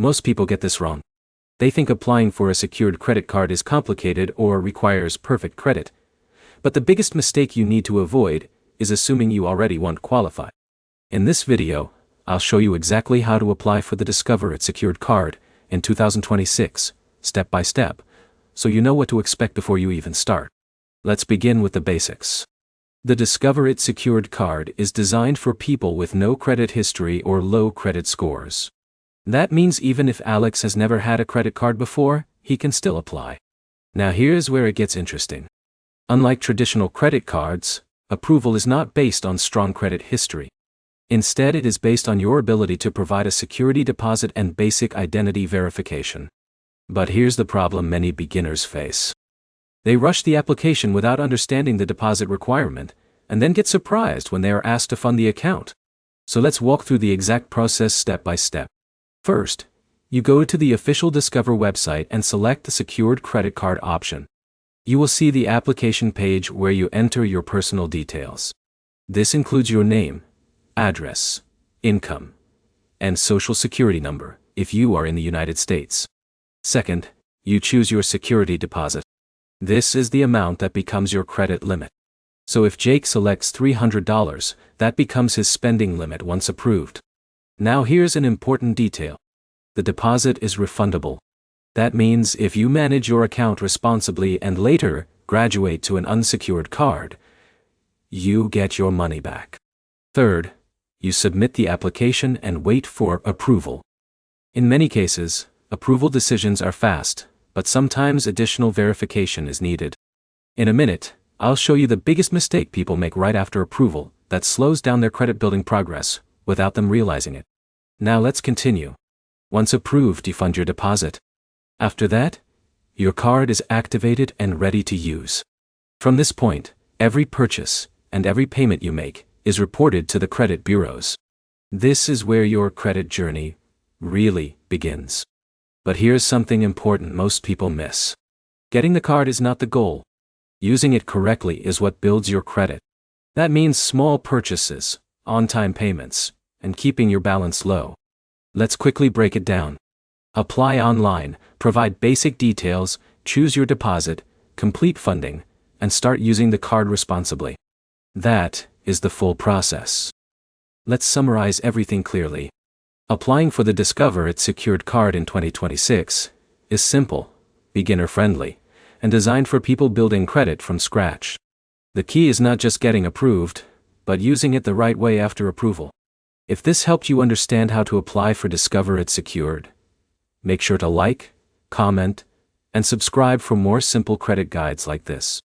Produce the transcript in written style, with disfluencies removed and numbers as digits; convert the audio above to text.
Most people get this wrong. They think applying for a secured credit card is complicated or requires perfect credit. But the biggest mistake you need to avoid is assuming you already won't qualify. In this video, I'll show you exactly how to apply for the Discover It secured card in 2026, step by step, so you know what to expect before you even start. Let's begin with the basics. The Discover It secured card is designed for people with no credit history or low credit scores. That means even if Alex has never had a credit card before, he can still apply. Now here's where it gets interesting. Unlike traditional credit cards, approval is not based on strong credit history. Instead, it is based on your ability to provide a security deposit and basic identity verification. But here's the problem many beginners face. They rush the application without understanding the deposit requirement, and then get surprised when they are asked to fund the account. So let's walk through the exact process step by step. First, you go to the official Discover website and select the secured credit card option. You will see the application page where you enter your personal details. This includes your name, address, income, and social security number if you are in the United States. Second, you choose your security deposit. This is the amount that becomes your credit limit. So if Jake selects $300, that becomes his spending limit once approved. Now here's an important detail. The deposit is refundable. That means if you manage your account responsibly and later graduate to an unsecured card, you get your money back. Third, you submit the application and wait for approval. In many cases, approval decisions are fast, but sometimes additional verification is needed. In a minute, I'll show you the biggest mistake people make right after approval that slows down their credit building progress without them realizing it. Now let's continue. Once approved, you fund your deposit. After that, your card is activated and ready to use. From this point, every purchase and every payment you make is reported to the credit bureaus. This is where your credit journey really begins. But here's something important most people miss. Getting the card is not the goal. Using it correctly is what builds your credit. That means small purchases, on-time payments, and keeping your balance low. Let's quickly break it down. Apply online, provide basic details, choose your deposit, complete funding, and start using the card responsibly. That is the full process. Let's summarize everything clearly. Applying for the Discover It secured card in 2026 is simple, beginner-friendly, and designed for people building credit from scratch. The key is not just getting approved, but using it the right way after approval. If this helped you understand how to apply for Discover It secured, make sure to like, comment, and subscribe for more simple credit guides like this.